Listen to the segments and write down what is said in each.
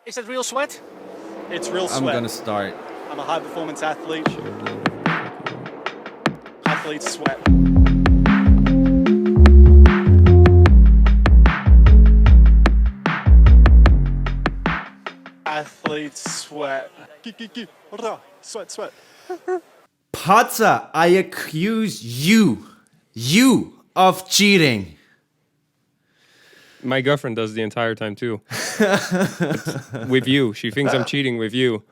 Is it real sweat? It's real I'm sweat. gonna start. I'm a high-performance athlete. Athletes sweat. Athletes sweat. Sweat, sweat. Patsa, I accuse you of cheating. My girlfriend does the entire time too. With you. She thinks I'm cheating with you.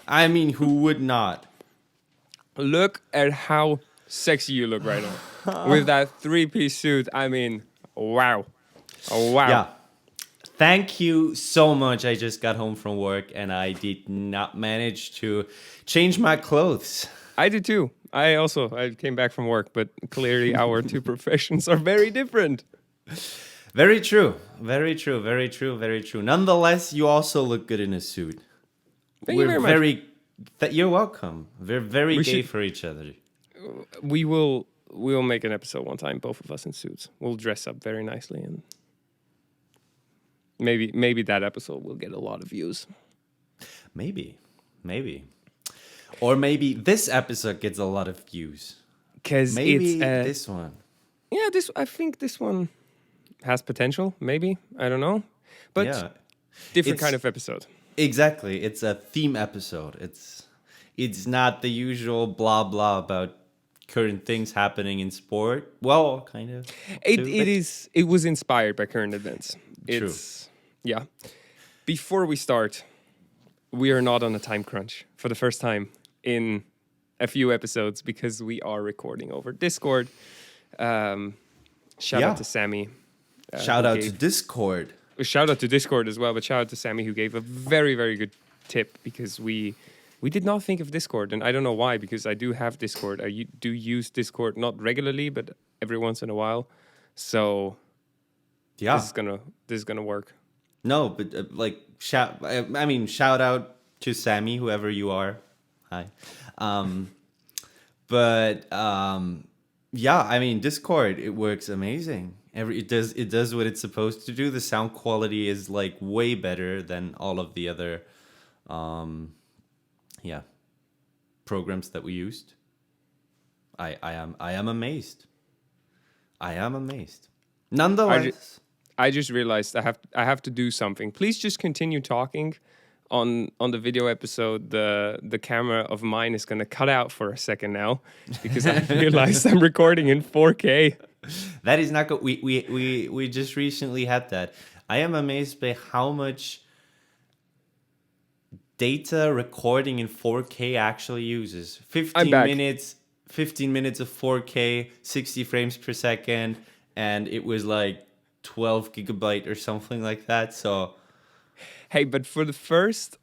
I mean, who would not? Look at how sexy you look right now. With that three-piece suit. I mean, wow. Oh, wow. Yeah. Thank you so much. I just got home from work and I did not manage to change my clothes. I did too. I came back from work, but clearly our two professions are very different. Very true. Very true. Very true. Very true. Nonetheless, you also look good in a suit. Thank you very much. You're welcome. We're very gay should- for each other. We'll make an episode one time, both of us in suits. We'll dress up very nicely and maybe that episode will get a lot of views. Maybe. Or maybe this episode gets a lot of views. Because Maybe it's this one. Yeah, I think this one has potential, maybe. I don't know. But Yeah. different It's- kind of episode. Exactly. It's a theme episode. It's not the usual blah blah about current things happening in sport. Well, kind of. It was inspired by current events. True. Yeah. Before we start, we are not on a time crunch for the first time in a few episodes because we are recording over Discord. Shout out to Sammy. Shout who out to gave- Discord. Shout out to Discord as well, but shout out to Sammy who gave a very, very good tip because we did not think of Discord, and I don't know why, because I do have Discord. I do use Discord, not regularly, but every once in a while. So Yeah. this is gonna work. No, but shout out to Sammy, whoever you are. Hi. Yeah, I mean, Discord, it works amazing. It does what it's supposed to do. The sound quality is like way better than all of the other programs that we used. I am amazed. Nonetheless, I just realized I have to do something. Please just continue talking. On the video episode, the camera of mine is gonna cut out for a second now because I realized I'm recording in 4K. that is not good. We just recently had that. I am amazed by how much data recording in 4K actually uses. 15 back. minutes of 4K, 60 frames per second, and it was like 12 gigabyte or something like that. So Hey, but for the first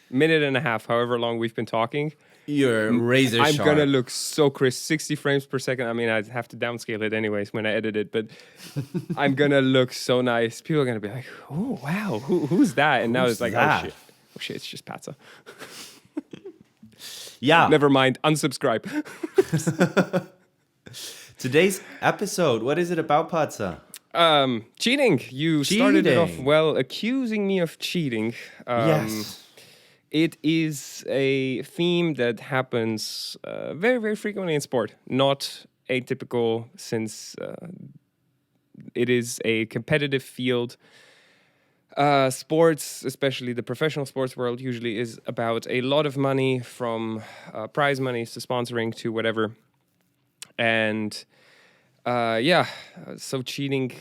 minute and a half, however long we've been talking, you're razor I'm sharp. gonna look so crisp, 60 frames per second. I mean, I'd have to downscale it anyways when I edit it, but I'm gonna look so nice. People are gonna be like, "Oh wow, who's that?" And now Who's it's like, that? oh shit, it's just Patsa. Yeah. Never mind, unsubscribe. Today's episode, what is it about, Patsa? Cheating. You started it off Cheating. well, accusing me of cheating. Yes. It is a theme that happens very, very frequently in sport. Not atypical since it is a competitive field. Sports, especially the professional sports world, usually is about a lot of money, from prize money to sponsoring to whatever. And so cheating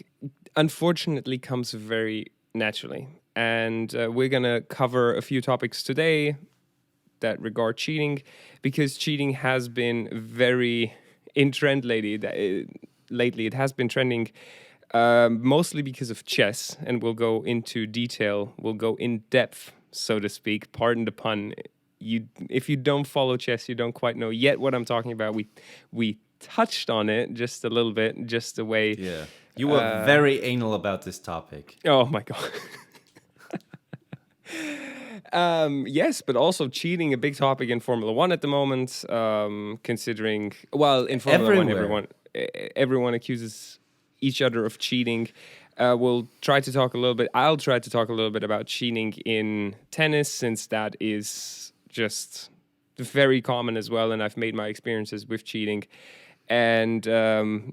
unfortunately comes very naturally. And we're going to cover a few topics today that regard cheating, because cheating has been very in trend lately. Lately, it has been trending mostly because of chess, and we'll go into detail. We'll go in depth, so to speak. Pardon the pun. If you don't follow chess, you don't quite know yet what I'm talking about. We touched on it just a little bit, just the way. Yeah. You were very anal about this topic. Oh my god. Yes, but also cheating, a big topic in Formula One at the moment. Considering, well, in Formula One, Everywhere. everyone accuses each other of cheating. We'll try to talk a little bit. I'll try to talk a little bit about cheating in tennis, since that is just very common as well. And I've made my experiences with cheating. And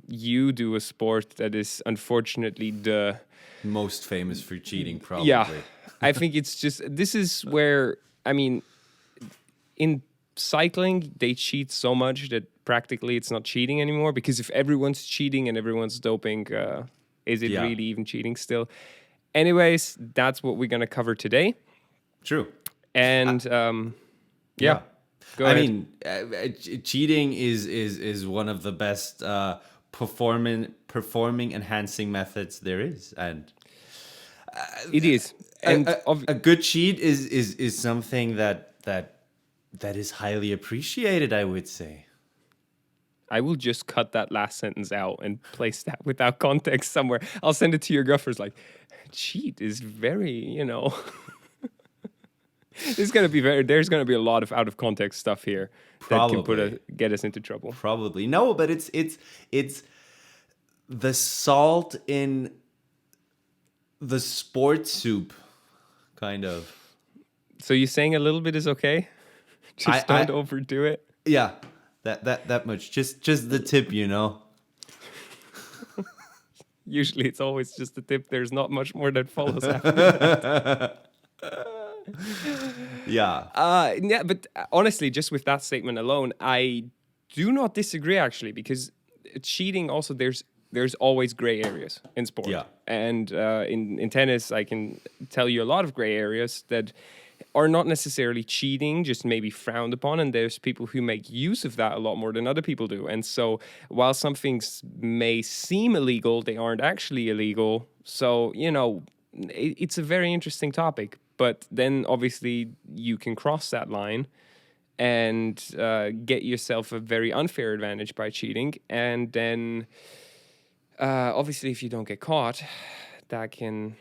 you do a sport that is unfortunately the Most famous for cheating, probably. yeah. I think it's just, this is where, I mean, in cycling they cheat so much that practically it's not cheating anymore, because if everyone's cheating and everyone's doping, is it Yeah. really even cheating still? Anyways, that's what we're going to cover today. True. And yeah. Go I ahead. mean, cheating is one of the best performing enhancing methods there is, and It is. And a good cheat is something that is highly appreciated, I would say. I will just cut that last sentence out and place that without context somewhere. I'll send it to your guffers like, cheat is very, There's gonna be a lot of out of context stuff here that can Probably. get us into trouble. Probably no, but it's the salt in the sport soup, kind of. So you're saying a little bit is okay? Just I- don't overdo it. Yeah, that much. Just the tip, Usually it's always just the tip. There's not much more that follows after. Yeah. Yeah, but honestly, just with that statement alone, I do not disagree actually, because cheating also there's always gray areas in sport. Yeah. And in tennis, I can tell you a lot of gray areas that are not necessarily cheating, just maybe frowned upon. And there's people who make use of that a lot more than other people do. And so while some things may seem illegal, they aren't actually illegal. So, it's a very interesting topic. But then obviously you can cross that line and get yourself a very unfair advantage by cheating. And then obviously if you don't get caught, that can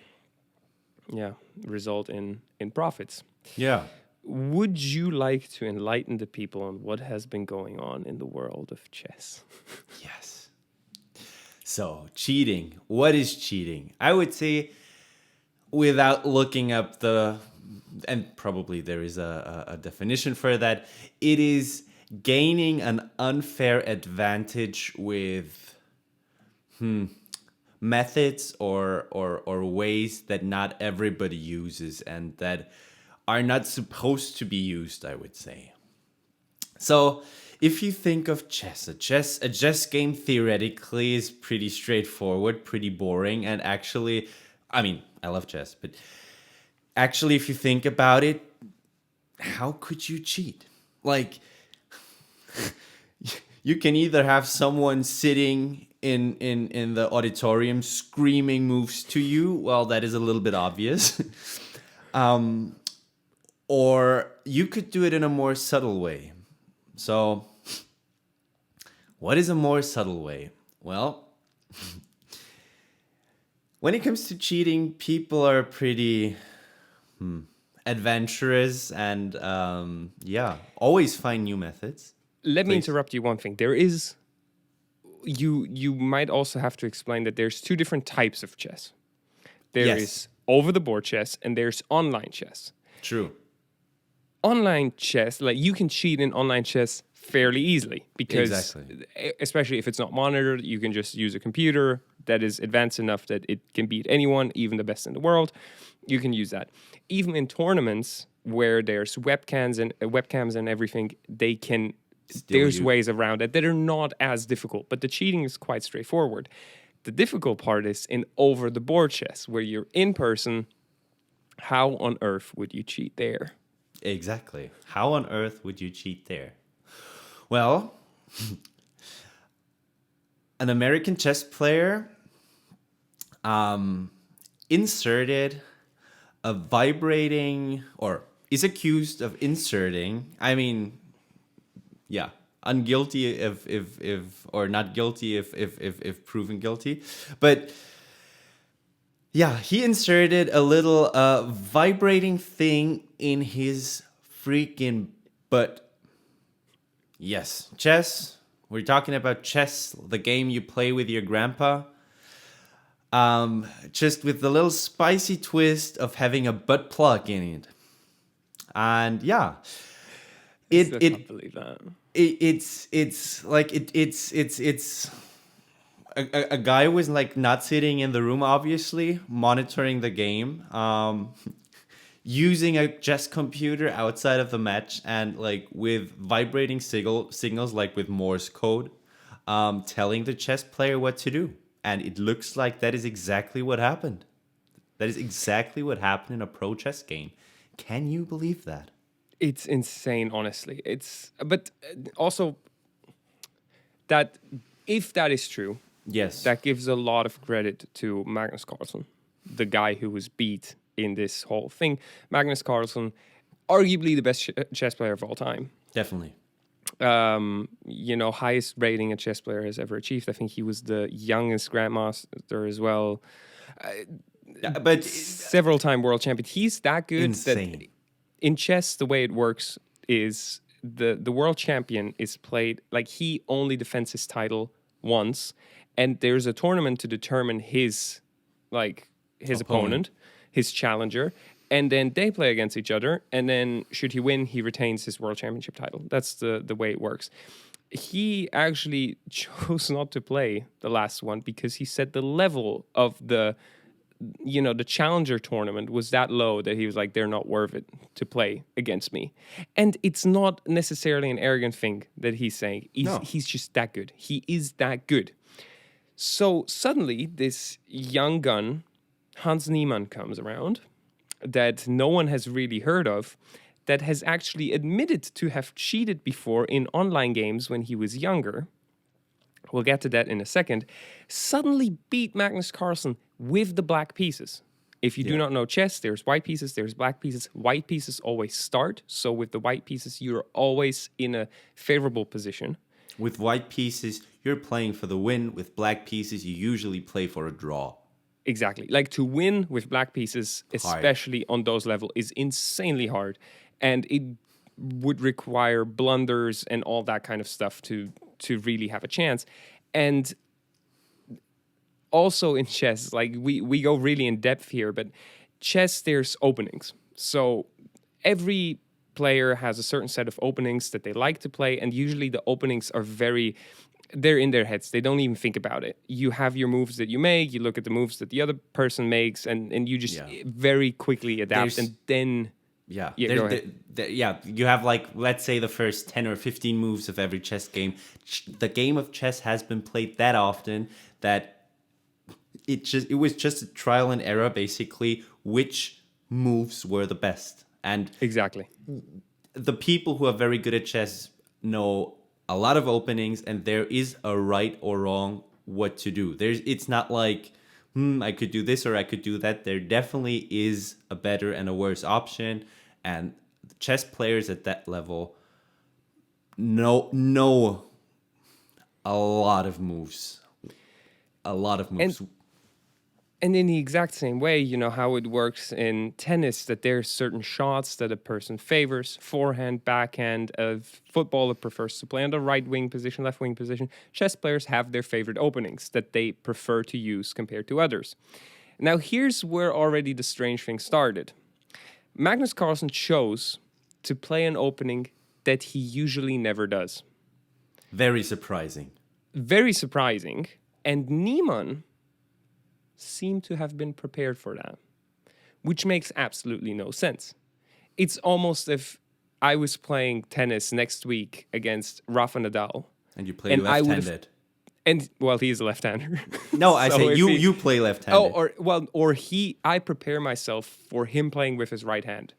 result in profits. Yeah. Would you like to enlighten the people on what has been going on in the world of chess? Yes. So, cheating. What is cheating? I would say, without looking up and probably there is a definition for that, it is gaining an unfair advantage with methods or ways that not everybody uses and that are not supposed to be used, I would say. So if you think of chess, a chess game theoretically is pretty straightforward, pretty boring, and actually, I mean, I love chess, but actually, if you think about it, how could you cheat? Like, you can either have someone sitting in the auditorium screaming moves to you. Well, that is a little bit obvious. Or you could do it in a more subtle way. So, what is a more subtle way? Well, when it comes to cheating, people are pretty adventurous and always find new methods. Let me Please. interrupt you one thing. There is, you might also have to explain that there's two different types of chess. There is Yes. over-the-board chess and there's online chess. True. Online chess, like you can cheat in online chess fairly easily because Exactly. especially if it's not monitored, you can just use a computer that is advanced enough that it can beat anyone, even the best in the world. You can use that. Even in tournaments where there's webcams and everything, they can there's ways around it that are not as difficult, but the cheating is quite straightforward. The difficult part is in over the board chess where you're in person. How on earth would you cheat there? Exactly. How on earth would you cheat there? Well, an American chess player inserted a vibrating, or is accused of inserting, unguilty if or not guilty if proven guilty. But yeah, he inserted a little vibrating thing in his freaking butt. Yes, chess. We're talking about chess, the game you play with your grandpa. just with the little spicy twist of having a butt plug in it. And yeah, I still can't believe that. it's a guy was like not sitting in the room, obviously monitoring the game, using a chess computer outside of the match, and like with vibrating signals like with Morse code, telling the chess player what to do. And it looks like that is exactly what happened. That is exactly what happened in a pro chess game. Can you believe that? It's insane, honestly. But also that if that is true, Yes. that gives a lot of credit to Magnus Carlsen, the guy who was beat in this whole thing. Magnus Carlsen, arguably the best chess player of all time. Definitely. Highest rating a chess player has ever achieved. I think he was the youngest grandmaster as well. But Several time world champion. He's that good. insane. That in chess, the way it works is the world champion is played like he only defends his title once, and there's a tournament to determine his opponent, his challenger, and then they play against each other, and then should he win, he retains his world championship title. That's the way it works. He actually chose not to play the last one because he said the level of the challenger tournament was that low that he was like, they're not worth it to play against me. And it's not necessarily an arrogant thing that he's saying. He's just that good. He is that good. So suddenly this young gun, Hans Niemann, comes around that no one has really heard of, that has actually admitted to have cheated before in online games when he was younger. We'll get to that in a second. Suddenly beat Magnus Carlsen with the black pieces. If you do not know chess, there's white pieces, there's black pieces. White pieces always start. So with the white pieces, you're always in a favorable position. With white pieces, you're playing for the win. With black pieces, you usually play for a draw. Exactly. Like to win with black pieces, especially on those levels, is insanely hard. And it would require blunders and all that kind of stuff to really have a chance. And also in chess, like we go really in depth here, but chess, there's openings. So every player has a certain set of openings that they like to play, and usually the openings are they're in their heads. They don't even think about it. You have your moves that you make, you look at the moves that the other person makes, and you just very quickly adapt. And then you have like, let's say the first 10 or 15 moves of every chess game. The game of chess has been played that often that it was just a trial and error, basically, which moves were the best. And exactly, the people who are very good at chess know a lot of openings, and there is a right or wrong what to do. It's not like, I could do this or I could do that. There definitely is a better and a worse option, and chess players at that level know a lot of moves. And in the exact same way, you know how it works in tennis, that there's certain shots that a person favors, forehand, backhand. A footballer prefers to play on the right wing position, left wing position. Chess players have their favorite openings that they prefer to use compared to others. Now, here's where already the strange thing started. Magnus Carlsen chose to play an opening that he usually never does. Very surprising. Very surprising. And Niemann seemed to have been prepared for that, which makes absolutely no sense. It's almost if I was playing tennis next week against Rafa Nadal. And you play left-handed. And, well, he's a left-hander. No, I say you play left-handed. I prepare myself for him playing with his right hand.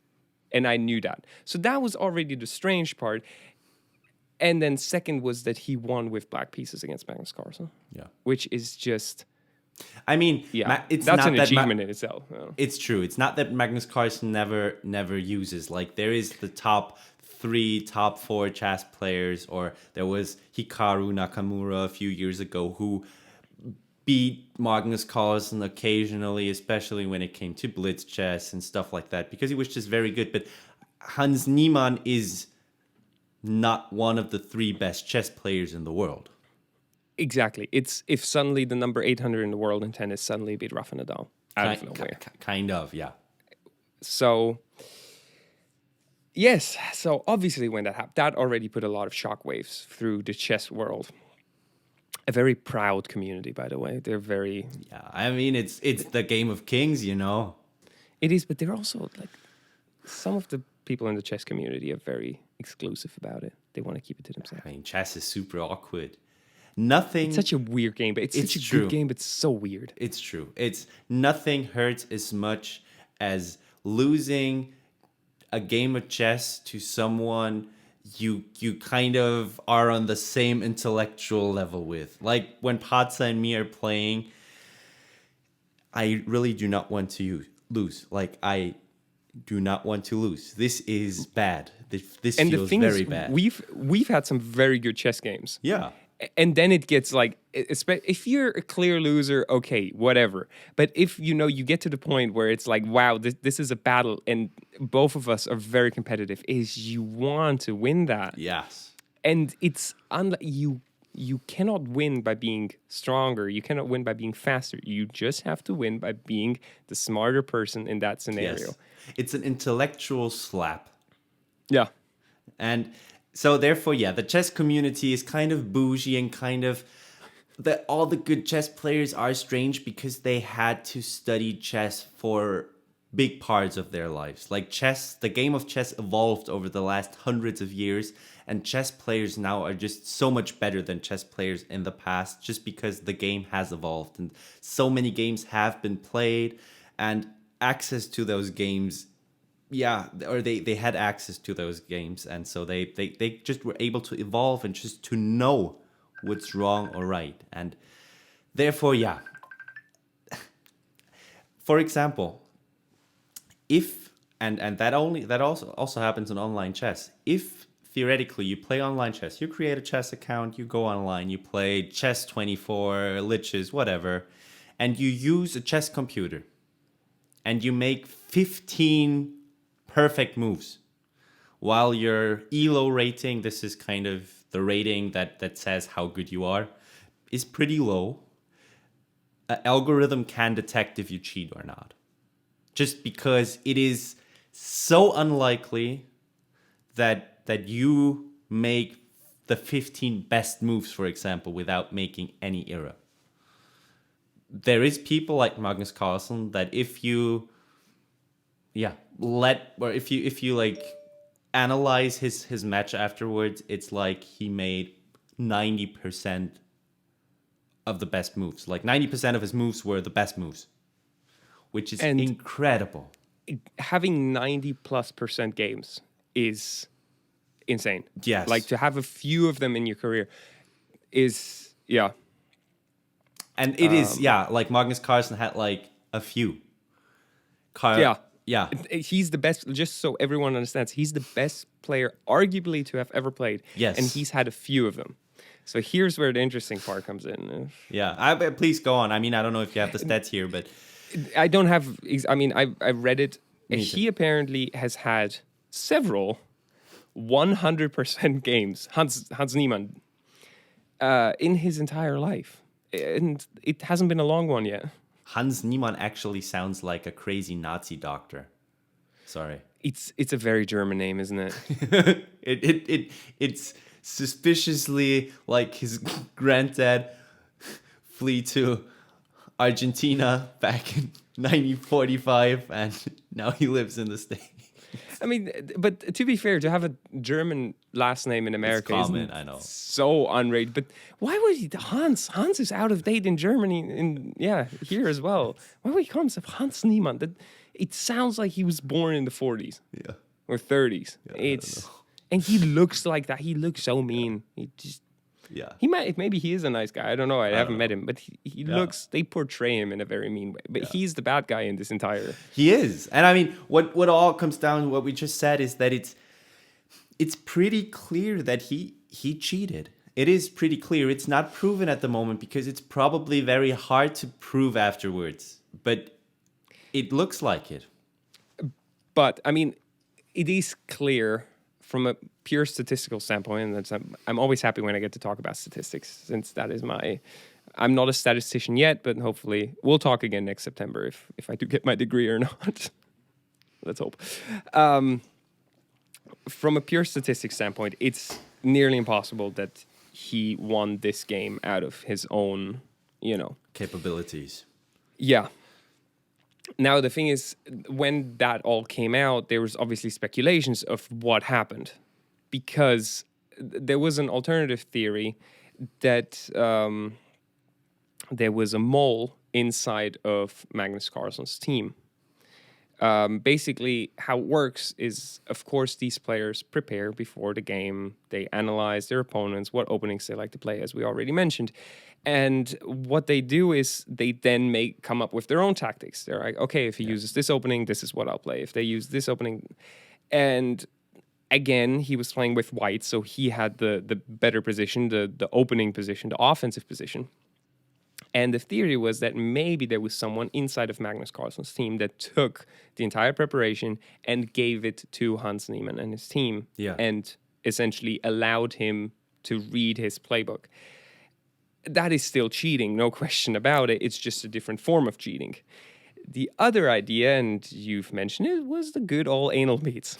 And I knew that. So that was already the strange part. And then second was that he won with black pieces against Magnus Carlsen. Yeah. Which is just... I mean, it's that's an achievement in itself. Yeah. It's true. It's not that Magnus Carlsen never uses. Like, there is the top 3, top 4 chess players, or there was Hikaru Nakamura a few years ago who beat Magnus Carlsen occasionally, especially when it came to blitz chess and stuff like that, because he was just very good. But Hans Niemann is not one of the 3 best chess players in the world. Exactly. It's if suddenly the number 800 in the world in tennis suddenly beat Rafa Nadal out of nowhere. Kind of, yeah. So yes, so obviously when that happened, that already put a lot of shockwaves through the chess world. A very proud community, by the way. They're very. Yeah, I mean, it's the game of kings, you know. It is, but they're also like some of the people in the chess community are very exclusive about it. They want to keep it to themselves. I mean, chess is super awkward. Nothing. It's such a weird game, but it's such a true. good game, but it's so weird. It's true. It's nothing hurts as much as losing a game of chess to someone you kind of are on the same intellectual level with. Like when Patsa and me are playing, I really do not want to lose. Like I do not want to lose. This is bad. This And feels the thing very is, bad. we've had some very good chess games. Yeah. And then it gets like, if you're a clear loser, okay, whatever. But if you get to the point where it's like, wow, this is a battle, and both of us are very competitive, is you want to win that. Yes. And it's you cannot win by being stronger. You cannot win by being faster. You just have to win by being the smarter person in that scenario. Yes. It's an intellectual slap. Yeah. And so therefore, yeah, the chess community is kind of bougie and kind of that all the good chess players are strange because they had to study chess for big parts of their lives. Like chess, the game of chess evolved over the last hundreds of years, and chess players now are just so much better than chess players in the past just because the game has evolved and so many games have been played, and access to those games, yeah, or they had access to those games, and so they just were able to evolve and just to know what's wrong or right. And therefore, yeah, for example, if and that also happens in online chess. If theoretically you play online chess, you create a chess account, you go online, you play chess 24, liches, whatever, and you use a chess computer and you make 15 perfect moves, while your ELO rating, this is kind of the rating that says how good you are, is pretty low, an algorithm can detect if you cheat or not. Just because it is so unlikely that you make the 15 best moves, for example, without making any error. There is people like Magnus Carlsen that if you like analyze his match afterwards, it's like he made 90% of the best moves. Like 90% of his moves were the best moves, which is incredible. Having 90+% games is insane. Yes. Like to have a few of them in your career is, yeah. And it is, like Magnus Carlsen had like a few. Yeah. He's the best, just so everyone understands, he's the best player arguably to have ever played. Yes. And he's had a few of them. So here's where the interesting part comes in. Yeah, please go on. I mean, I don't know if you have the stats here, but I don't have, I read it. Me He too. apparently has had several 100% games, Hans Niemann, in his entire life. And it hasn't been a long one yet. Hans Niemann actually sounds like a crazy Nazi doctor. Sorry. It's a very German name, isn't it? It's suspiciously like his granddad flee to Argentina back in 1945, and now he lives in the States. I mean, but to be fair, to have a German last name in America common, isn't I know. so unrated. But why would he Hans? Hans is out of date in Germany, here as well. Why would he call himself Hans Niemann? It sounds like he was born in the 40s or 30s. And he looks like that. He looks so mean. Maybe he is a nice guy. I don't know. I haven't met him, but he looks. They portray him in a very mean way. But he's the bad guy in this entire. He is, and I mean, what all comes down to what we just said is that it's pretty clear that he cheated. It is pretty clear. It's not proven at the moment because it's probably very hard to prove afterwards. But it looks like it. But I mean, it is clear from a pure statistical standpoint, and I'm always happy when I get to talk about statistics, since that is I'm not a statistician yet, but hopefully we'll talk again next September if I do get my degree or not. Let's hope. From a pure statistics standpoint, it's nearly impossible that he won this game out of his own, Capabilities. Yeah. Now, the thing is, when that all came out, there was obviously speculations of what happened, because there was an alternative theory that there was a mole inside of Magnus Carlsen's team. Basically, how it works is, of course, these players prepare before the game. They analyze their opponents, what openings they like to play, as we already mentioned. And what they do is they then come up with their own tactics. They're like, okay, if he uses this opening, this is what I'll play. If they use this opening, and again, he was playing with white, so he had the better position, the opening position, the offensive position. And the theory was that maybe there was someone inside of Magnus Carlsen's team that took the entire preparation and gave it to Hans Niemann and his team, and essentially allowed him to read his playbook. That is still cheating, no question about it. It's just a different form of cheating. The other idea, and you've mentioned it, was the good old anal beads.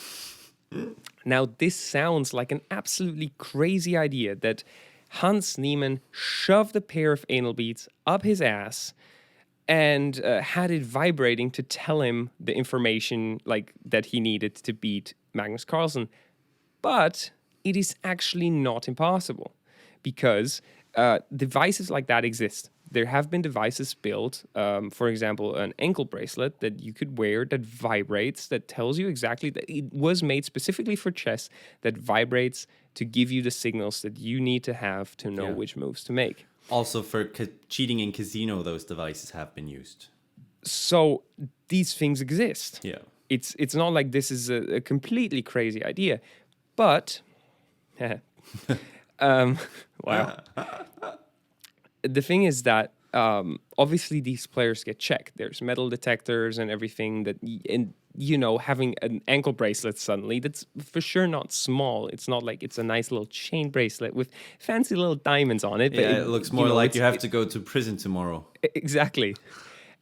Now, this sounds like an absolutely crazy idea that Hans Niemann shoved a pair of anal beads up his ass and had it vibrating to tell him the information that he needed to beat Magnus Carlsen. But it is actually not impossible, because devices like that exist. There have been devices built, for example, an ankle bracelet that you could wear that vibrates, that tells you exactly that it was made specifically for chess, that vibrates to give you the signals that you need to have to know which moves to make. Also, for cheating in casino, those devices have been used. So these things exist. Yeah. It's not like this is a completely crazy idea, but wow. The thing is that obviously these players get checked. There's metal detectors and everything having an ankle bracelet suddenly, that's for sure not small. It's not like it's a nice little chain bracelet with fancy little diamonds on it. But it looks more like you have to go to prison tomorrow. Exactly.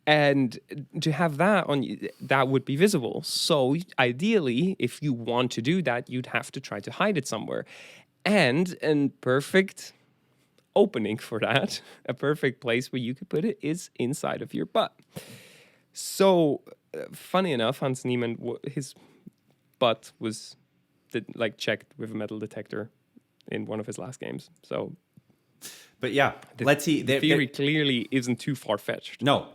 And to have that on you, that would be visible. So ideally, if you want to do that, you'd have to try to hide it somewhere. And a perfect opening for that, a perfect place where you could put it, is inside of your butt. So, funny enough, Hans Niemann, his butt was checked with a metal detector in one of his last games. So, but yeah, let's see. The theory clearly isn't too far-fetched. No.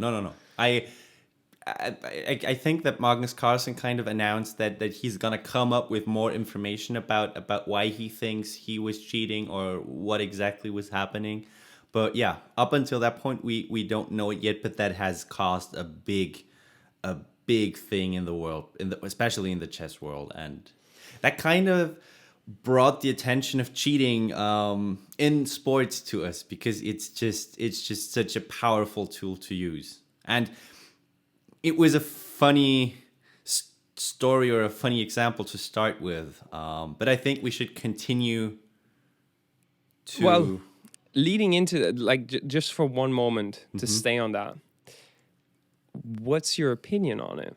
I think that Magnus Carlsen kind of announced that he's gonna come up with more information about why he thinks he was cheating or what exactly was happening. But yeah, up until that point, we don't know it yet. But that has caused a big thing in the world, especially in the chess world, and that kind of brought the attention of cheating in sports to us, because it's just such a powerful tool to use. And it was a funny story or a funny example to start with, but I think we should continue to... Well, leading into just for one moment to stay on that, what's your opinion on it?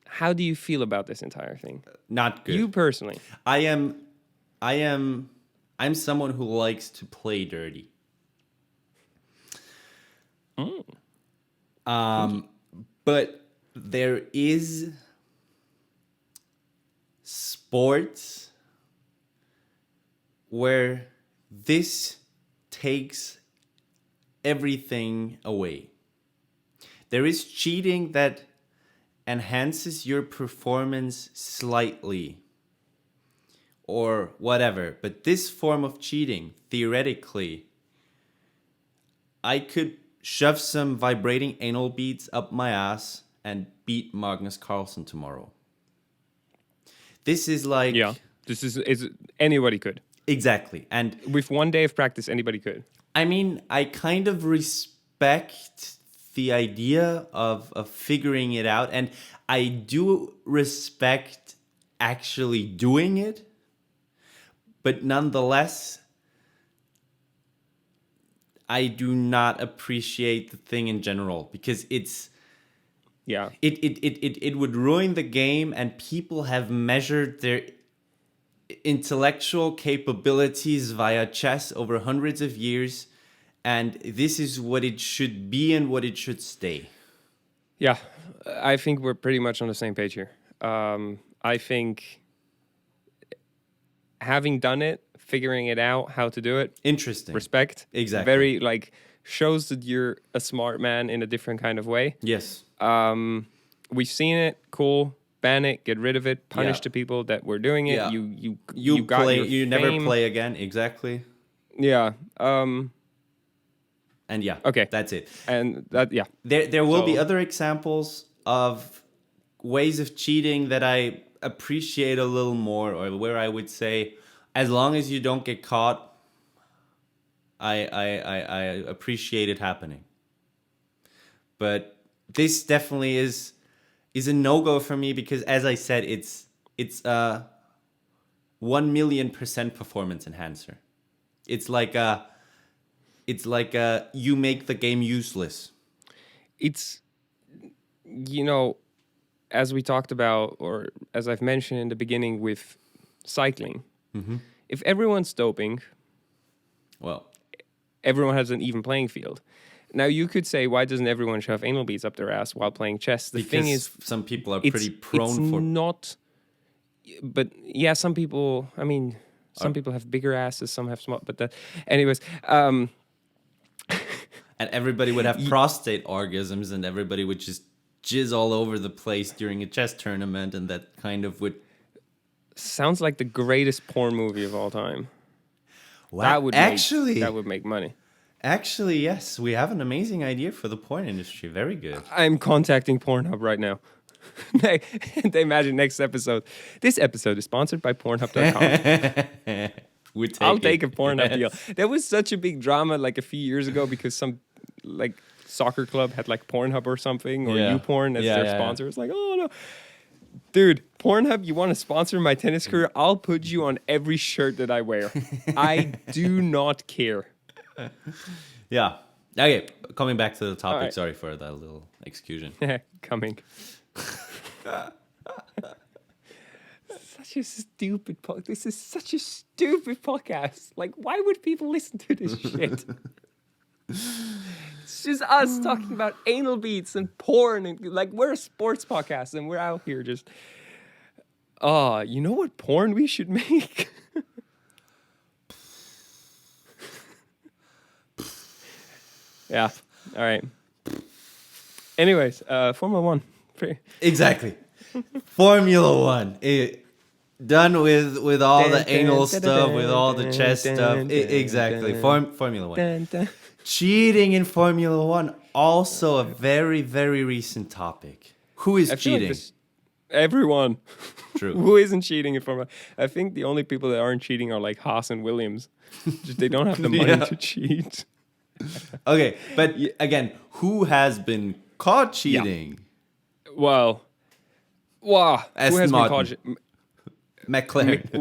How do you feel about this entire thing? Not good. You personally. I'm someone who likes to play dirty. But there is sports where this takes everything away. There is cheating that enhances your performance slightly or whatever, but this form of cheating, theoretically, I could shove some vibrating anal beads up my ass and beat Magnus Carlsen tomorrow. This is like... Yeah, this is anybody could. Exactly. And with one day of practice, anybody could. I mean, I kind of respect the idea of figuring it out, and I do respect actually doing it. But nonetheless, I do not appreciate the thing in general because Yeah. it would ruin the game, and people have measured their intellectual capabilities via chess over hundreds of years, and this is what it should be and what it should stay. Yeah, I think we're pretty much on the same page here. I think having done it, figuring it out, how to do it, Interesting. respect. Exactly. Very, like, shows that you're a smart man in a different kind of way. Yes. We've seen it. Cool. Ban it. Get rid of it. Punish Yeah. the people that were doing it. Yeah. You got play. your You never fame. play again. Exactly. Yeah. And yeah. Okay. That's it. And that, yeah. There will be So- other examples of ways of cheating that I appreciate a little more, or where I would say, as long as you don't get caught, I appreciate it happening. But this definitely is a no-go for me because, as I said, it's a 1,000,000% performance enhancer. It's like a you make the game useless. It's, as we talked about, or as I've mentioned in the beginning with cycling, if everyone's doping, Well, everyone has an even playing field. Now, you could say, why doesn't everyone shove anal beads up their ass while playing chess? The thing because is, some people are it's pretty prone for not. But yeah, some people. I mean, some people have bigger asses, some have small. But anyways, and everybody would have prostate orgasms, and everybody would just jizz all over the place during a chess tournament, and that kind of would. sounds like the greatest porn movie of all time. Wow. That would actually that would make money. Actually, yes, we have an amazing idea for the porn industry. Very good. I'm contacting Pornhub right now. they imagine next episode. This episode is sponsored by Pornhub.com. I'll take a Pornhub deal. There was such a big drama like a few years ago because some like soccer club had like Pornhub or something, or Yeah. YouPorn as Yeah, their yeah, sponsor. It's like, oh no. Dude, Pornhub, you want to sponsor my tennis career? I'll put you on every shirt that I wear. I do not care. Yeah. Okay, coming back to the topic. right. Sorry for that little excursion. Coming. Such a stupid podcast. This is such a stupid podcast. Like, why would people listen to this shit? It's just us talking about anal beads and porn, and like, we're a sports podcast and we're out here just. You know what porn we should make? Yeah. All right. Anyways, Formula One. Exactly. Formula One. Done with all the anal stuff, with all the chess stuff. Exactly. Formula One. Cheating in Formula One, also a very, very recent topic. Who is I feel like cheating? everyone. True. Who isn't cheating in Formula? I think the only people that aren't cheating are like Haas and Williams. Just they don't have the money Yeah. to cheat. Okay, but again, who has been caught cheating? Well, wow. Who Aston has been Martin. caught? McLaren.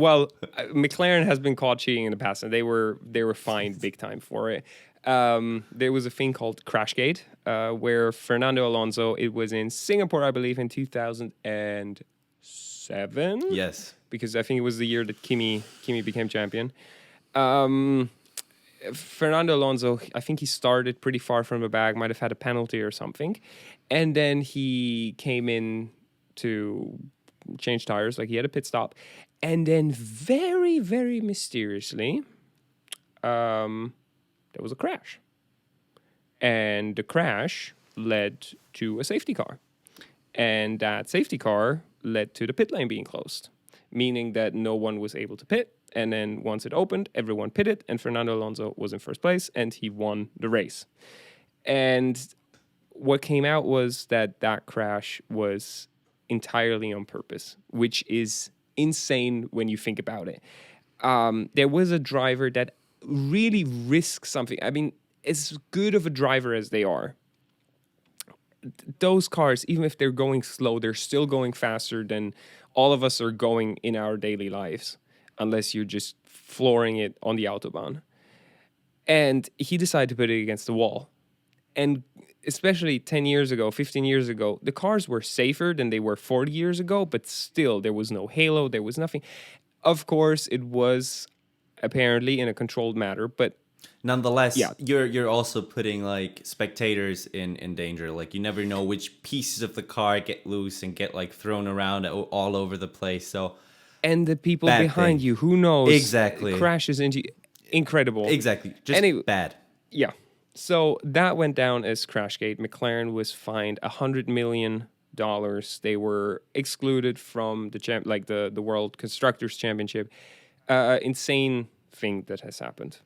McLaren has been caught cheating in the past, and they were fined big time for it. There was a thing called Crashgate, where Fernando Alonso. It was in Singapore, I believe, in 2007. Yes. Because I think it was the year that Kimi became champion. Fernando Alonso, I think he started pretty far from the bag, might have had a penalty or something. And then he came in to change tires, like he had a pit stop. And then very, very mysteriously, there was a crash. And the crash led to a safety car. And that safety car led to the pit lane being closed, meaning that no one was able to pit. And then once it opened, everyone pitted, and Fernando Alonso was in first place, and he won the race. And what came out was that crash was entirely on purpose, which is insane when you think about it. There was a driver that really risked something. I mean, as good of a driver as they are, those cars, even if they're going slow, they're still going faster than all of us are going in our daily lives, unless you're just flooring it on the Autobahn. And he decided to put it against the wall. And especially 10 years ago, 15 years ago, the cars were safer than they were 40 years ago, but still, there was no halo, there was nothing. Of course, it was apparently in a controlled manner, but Nonetheless, yeah. you're also putting like spectators in danger. Like you never know which pieces of the car get loose and get like thrown around all over the place. So And the people bad behind thing. you, who knows, Exactly. crashes into you. Incredible. Exactly. Just Anyway, bad. yeah. So that went down as Crashgate. McLaren was fined $100 million. They were excluded from the World Constructors Championship. Insane thing that has happened.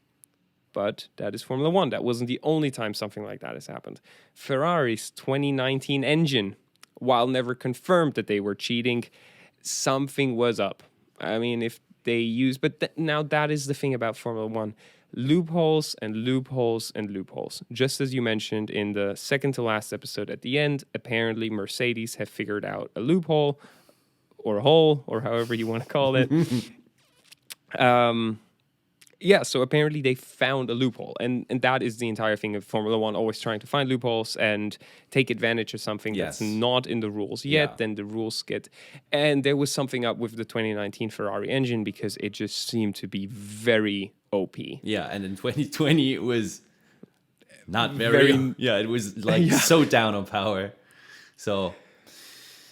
But that is Formula One. That wasn't the only time something like that has happened. Ferrari's 2019 engine, while never confirmed that they were cheating, something was up. I mean, if they use, but now that is the thing about Formula One. Loopholes and loopholes and loopholes. Just as you mentioned in the second to last episode at the end, apparently Mercedes have figured out a loophole or a hole or however you want to call it. Yeah, so apparently they found a loophole, and that is the entire thing of Formula One, always trying to find loopholes and take advantage of something that's Yes. not in the rules yet. Yeah. Then the rules get, and there was something up with the 2019 Ferrari engine because it just seemed to be very OP. Yeah, and in 2020 it was not very yeah, it was like so down on power. So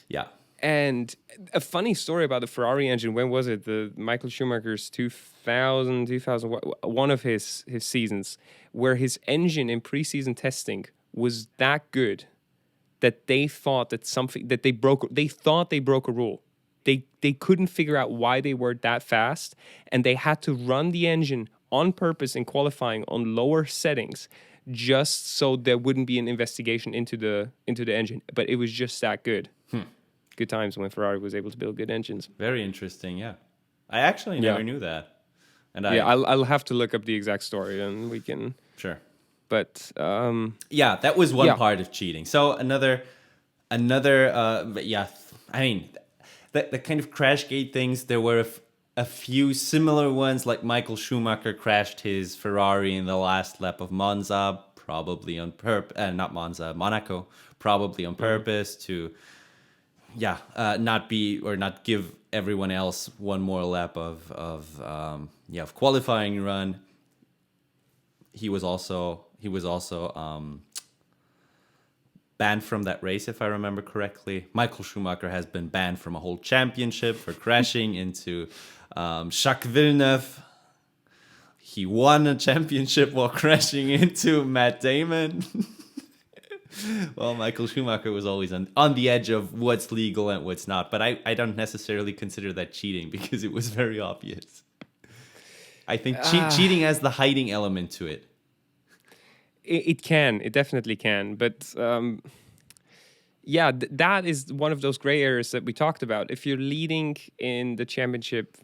yeah. And a funny story about the Ferrari engine. When was it? The Michael Schumacher's 2000, one of his seasons, where his engine in preseason testing was that good that they thought that they thought they broke a rule. They couldn't figure out why they were that fast, and they had to run the engine on purpose in qualifying on lower settings just so there wouldn't be an investigation into the engine. But it was just that good. Good times when Ferrari was able to build good engines. Very interesting, yeah. I actually never knew that. And I'll have to look up the exact story and we can. Sure. But yeah, that was one part of cheating. So another I mean, the kind of Crashgate things, there were a few similar ones, like Michael Schumacher crashed his Ferrari in the last lap of Monza, probably on purpose, not Monza, Monaco, probably on purpose to not give everyone else one more lap of qualifying run. He was also banned from that race, if I remember correctly. Michael Schumacher has been banned from a whole championship for crashing into Jacques Villeneuve. He won a championship while crashing into Matt Damon. Well, Michael Schumacher was always on the edge of what's legal and what's not. But I don't necessarily consider that cheating because it was very obvious. I think cheating has the hiding element to it. It definitely can. But that is one of those gray areas that we talked about. If you're leading in the championship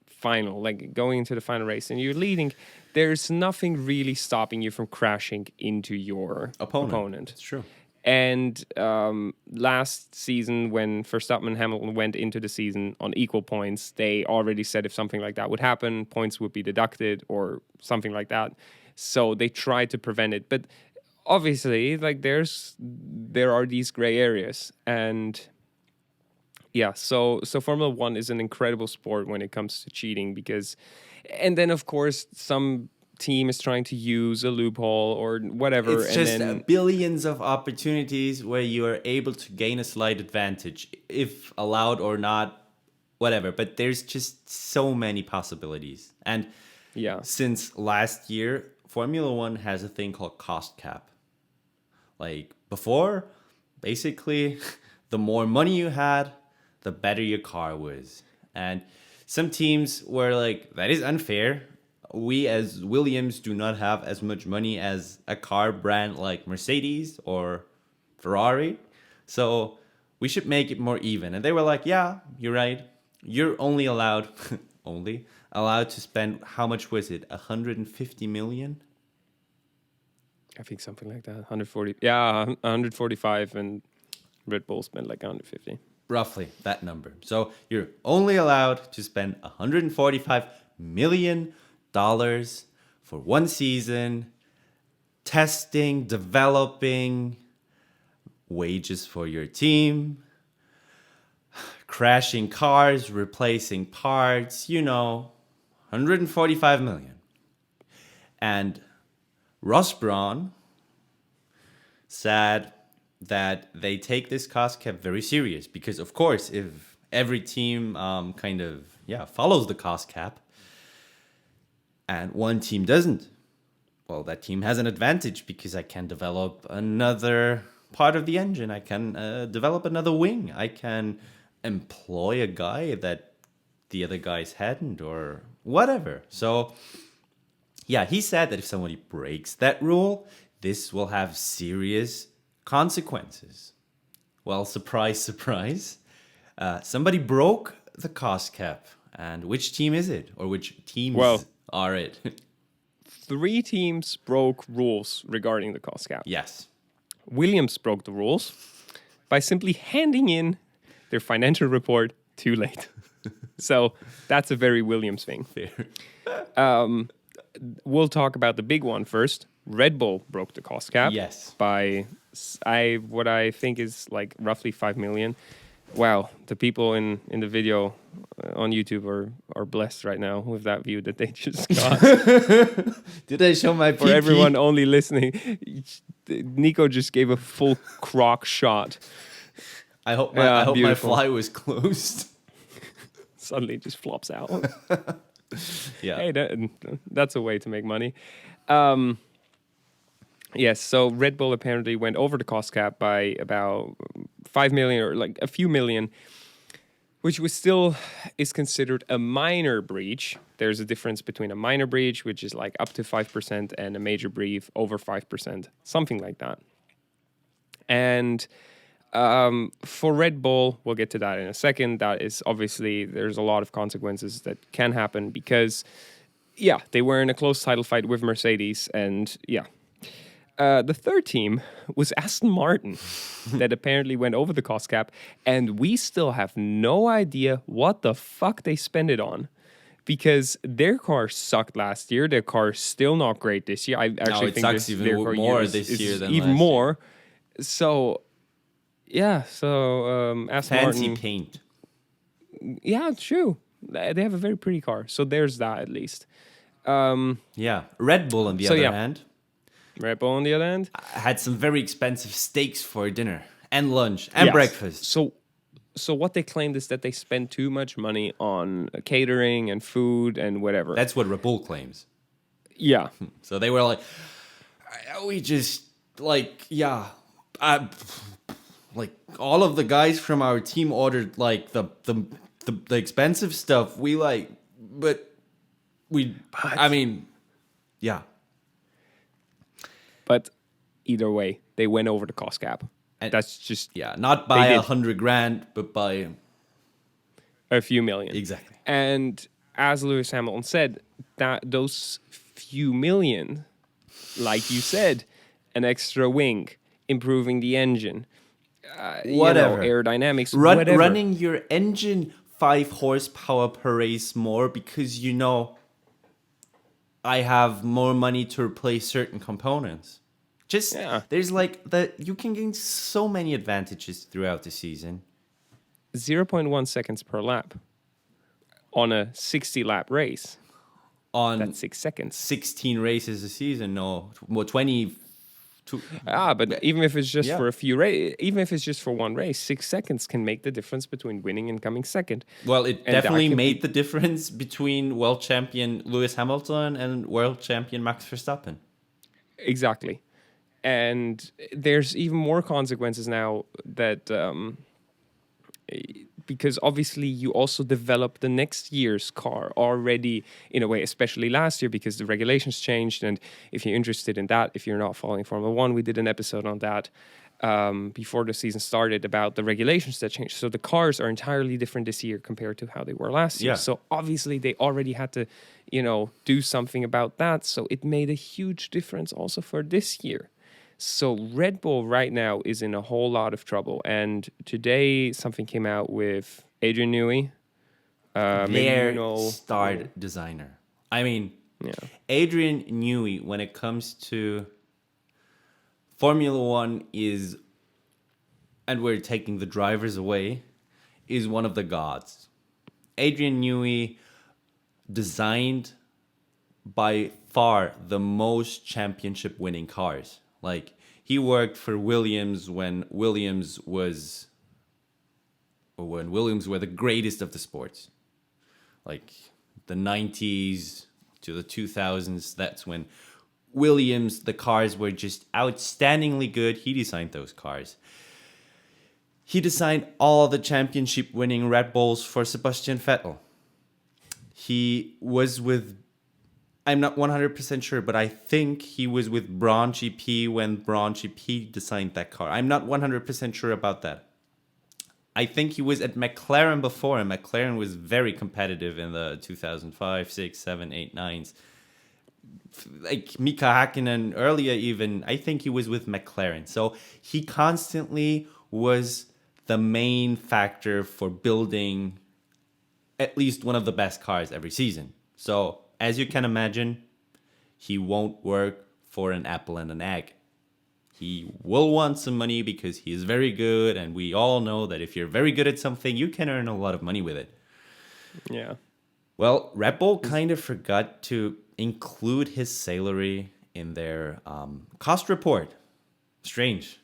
final, like going into the final race, and you're leading, there's nothing really stopping you from crashing into your opponent. It's true. And last season, when Verstappen and Hamilton went into the season on equal points, they already said if something like that would happen, points would be deducted or something like that. So they tried to prevent it. But obviously, like there are these gray areas. And yeah, so Formula One is an incredible sport when it comes to cheating because, and then of course some team is trying to use a loophole or whatever. It's just billions of opportunities where you are able to gain a slight advantage, if allowed or not, whatever. But there's just so many possibilities. And since last year, Formula One has a thing called cost cap. Like before, basically, the more money you had, the better your car was. And some teams were like, that is unfair. We as Williams do not have as much money as a car brand like Mercedes or Ferrari. So we should make it more even. And they were like, yeah, you're right. You're only allowed to spend, how much was it? 150 million? I think something like that. 140. Yeah, 145 and Red Bull spent like 150. roughly that number. So you're only allowed to spend $145 million for one season, testing, developing, wages for your team, crashing cars, replacing parts, 145 million. And Ross Brawn said that they take this cost cap very serious because, of course, if every team follows the cost cap and one team doesn't, well, that team has an advantage because I can develop another part of the engine. I can develop another wing. I can employ a guy that the other guys hadn't or whatever. So, yeah, he said that if somebody breaks that rule, this will have serious consequences. Well, surprise, surprise. Somebody broke the cost cap. And which team is it? Or which teams are it? 3 teams broke rules regarding the cost cap. Yes. Williams broke the rules by simply handing in their financial report too late. So that's a very Williams thing. Fair. We'll talk about the big one first. Red Bull broke the cost cap. Yes. By what I think is like roughly 5 million. Wow, the people in the video on YouTube are blessed right now with that view that they just got. Did I show my For PP? everyone only listening, Nico just gave a full croc shot. I hope my beautiful. fly was closed. Suddenly it just flops out. Yeah. Hey, that's a way to make money. Yes, so Red Bull apparently went over the cost cap by about 5 million or like a few million, which was still is considered a minor breach. There's a difference between a minor breach, which is like up to 5%, and a major breach over 5%, something like that. And for Red Bull, we'll get to that in a second. That is obviously, there's a lot of consequences that can happen because, yeah, they were in a close title fight with Mercedes, and yeah. The third team was Aston Martin that apparently went over the cost cap, and we still have no idea what the fuck they spent it on because their car sucked last year. Their car is still not great this year. I actually it think sucks even more this year than even last more. So, yeah. So Aston Fancy Martin, paint. yeah, true. They have a very pretty car. So there's that at least. Yeah. Red Bull, on the other hand, Red Bull, on the other hand, had some very expensive steaks for dinner and lunch and breakfast. So what they claimed is that they spend too much money on catering and food and whatever. That's what Red Bull claims. Yeah. So they were like, we just like all of the guys from our team ordered like the expensive stuff. But either way, they went over the cost cap. And that's just not by $100,000, but by a few million. Exactly. And as Lewis Hamilton said, that those few million, like you said, an extra wing, improving the engine, whatever, aerodynamics, whatever. Running your engine 5 horsepower per race more because I have more money to replace certain components. There's you can gain so many advantages throughout the season. 0.1 seconds per lap on a 60 lap race. That's 6 seconds. 16 races a season, 20. But even if it's just for a few even if it's just for one race, 6 seconds can make the difference between winning and coming second. Well, it definitely made the difference between world champion Lewis Hamilton and world champion Max Verstappen. Exactly. And there's even more consequences now that because obviously you also develop the next year's car already in a way, especially last year because the regulations changed. And if you're interested in that, if you're not following Formula One, we did an episode on that before the season started about the regulations that changed. So the cars are entirely different this year compared to how they were last year. Yeah. So obviously they already had to, do something about that. So it made a huge difference also for this year. So Red Bull right now is in a whole lot of trouble. And today something came out with Adrian Newey. Maybe you Their know. star designer. I mean, Yeah. Adrian Newey, when it comes to Formula One, and we're taking the drivers away, is one of the gods. Adrian Newey designed by far the most championship winning cars. Like, he worked for Williams when Williams were the greatest of the sports. Like the 90s to the 2000s, that's when Williams, the cars were just outstandingly good. He designed those cars. He designed all the championship winning Red Bulls for Sebastian Vettel. He was with, I'm not 100% sure, but I think he was with Braun GP when Braun GP designed that car. I'm not 100% sure about that. I think he was at McLaren before, and McLaren was very competitive in the 2005, 6, 7, 8, 9s. Like Mika Hakkinen earlier even, I think he was with McLaren. So he constantly was the main factor for building at least one of the best cars every season. So as you can imagine, he won't work for an apple and an egg. He will want some money because he is very good, and we all know that if you're very good at something, you can earn a lot of money with it. Yeah. Well, Red Bull kind of forgot to include his salary in their cost report. Strange.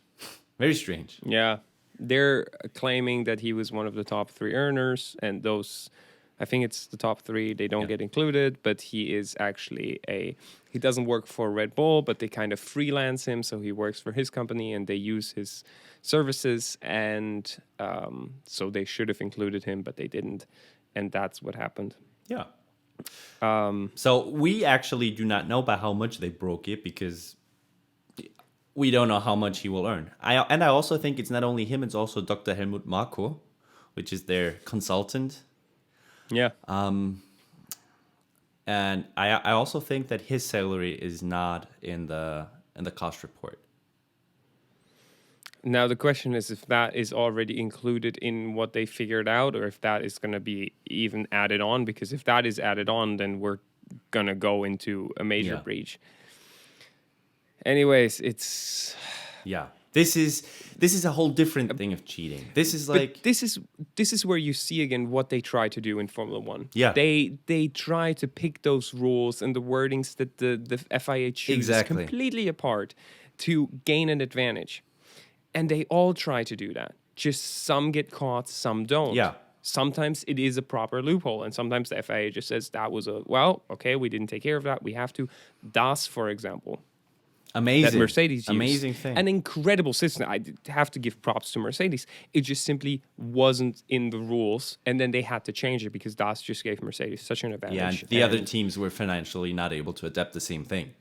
Very strange. Yeah. They're claiming that he was one of the top 3 earners, and those, I think it's the top 3, they don't get included, but he is actually he doesn't work for Red Bull, but they kind of freelance him, so he works for his company and they use his services, and so they should have included him, but they didn't, and that's what happened. Yeah. So we actually do not know by how much they broke it because we don't know how much he will earn. I also think it's not only him, it's also Dr. Helmut Marko, which is their consultant. Yeah. And I also think that his salary is not in the cost report. Now the question is if that is already included in what they figured out, or if that is going to be even added on. Because if that is added on, then we're going to go into a major breach. Anyways, it's This is a whole different thing of cheating. This is like, but this is where you see again what they try to do in Formula One. Yeah. They try to pick those rules and the wordings that the FIA chooses completely apart to gain an advantage. And they all try to do that. Just some get caught, some don't. Yeah. Sometimes it is a proper loophole, and sometimes the FIA just says that was okay, we didn't take care of that, we have to. DAS, for example. amazing. That Mercedes used. Amazing thing. An incredible system. I have to give props to Mercedes. It just simply wasn't in the rules, and then they had to change it because DAS just gave Mercedes such an advantage. Yeah, and the other teams were financially not able to adapt the same thing.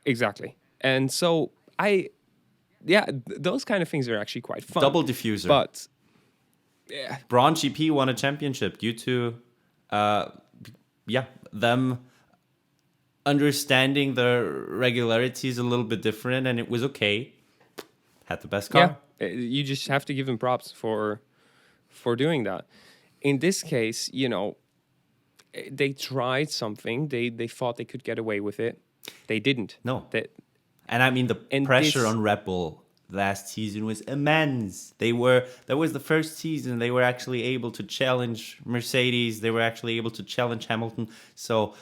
Exactly. And so those kind of things are actually quite fun. Double diffuser. But Braun GP won a championship due to them understanding the regularities a little bit different, and it was okay. Had the best car. Yeah, you just have to give them props for doing that. In this case, they tried something. They thought they could get away with it. They didn't. No. And I mean, the pressure on Red Bull last season was immense. That was the first season they were actually able to challenge Mercedes. They were actually able to challenge Hamilton. So,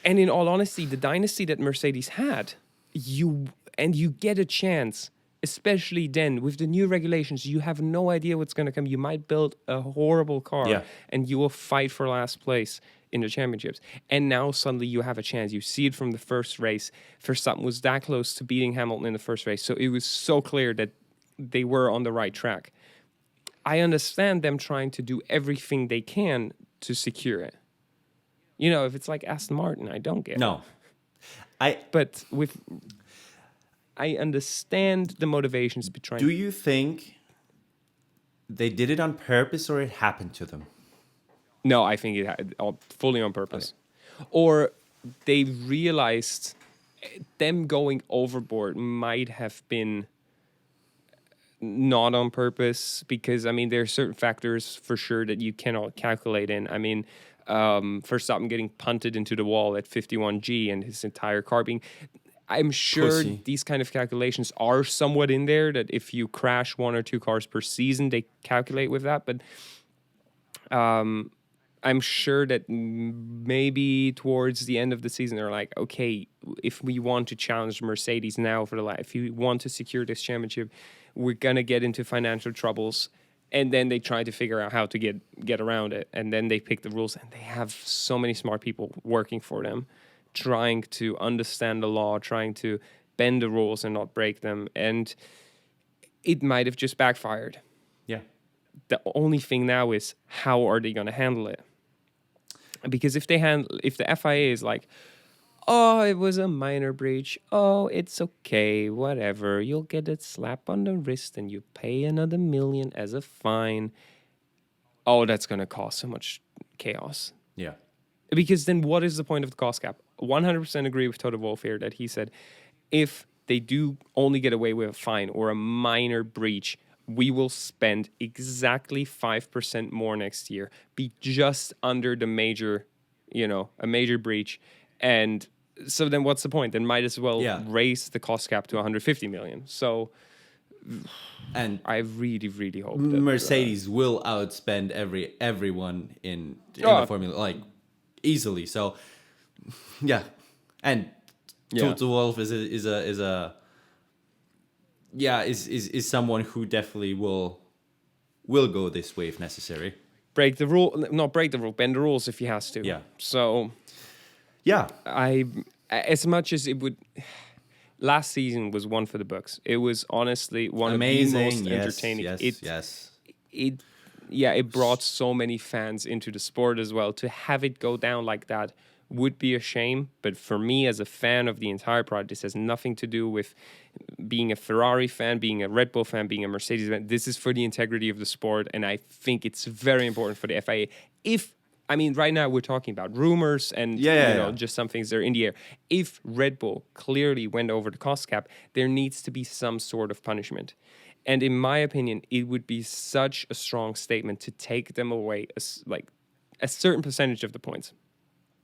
and in all honesty, the dynasty that Mercedes had, you get a chance, especially then with the new regulations. You have no idea what's going to come. You might build a horrible car, and you will fight for last place in the championships. And now suddenly you have a chance. You see it from the first race. Verstappen was that close to beating Hamilton in the first race. So it was so clear that they were on the right track. I understand them trying to do everything they can to secure it. If it's like Aston Martin, I don't get no. But I understand the motivations behind. Do you think they did it on purpose or it happened to them? No, I think it fully on purpose. Okay. Or they realized them going overboard might have been not on purpose, because I mean there are certain factors for sure that you cannot calculate in. I mean, Verstappen getting punted into the wall at 51G and his entire car being. I'm sure Pussy. these kind of calculations are somewhat in there, that if you crash 1 or 2 cars per season, they calculate with that. But I'm sure that maybe towards the end of the season, they're like, okay, if we want to challenge Mercedes now for if you want to secure this championship, we're gonna get into financial troubles. And then they try to figure out how to get around it, and then they pick the rules. And they have so many smart people working for them, trying to understand the law, trying to bend the rules and not break them. And it might have just backfired. Yeah. The only thing now is, how are they going to handle it? Because if the FIA is like, oh, it was a minor breach, oh, it's okay, whatever, you'll get a slap on the wrist and you pay another $1 million as a fine. Oh, that's going to cause so much chaos. Yeah. Because then what is the point of the cost cap? 100% agree with Toto Wolff here, that he said, if they do only get away with a fine or a minor breach, we will spend exactly 5% more next year, be just under the major, a major breach. And so then what's the point? Then might as well raise the cost cap to 150 million. So And I really, really hope that Mercedes will outspend everyone in the formula, like, easily. So yeah. And Toto Wolff is someone who definitely will go this way if necessary. bend the rules if he has to. Yeah. So Yeah. as much as it would, last season was one for the books. It was honestly one Amazing. of the most entertaining. Yes. It brought so many fans into the sport as well. To have it go down like that would be a shame. But for me, as a fan of the entire product, this has nothing to do with being a Ferrari fan, being a Red Bull fan, being a Mercedes fan. This is for the integrity of the sport. And I think it's very important for the FIA. Right now we're talking about rumors and just some things that are in the air. If Red Bull clearly went over the cost cap, there needs to be some sort of punishment. And in my opinion, it would be such a strong statement to take them away a certain percentage of the points.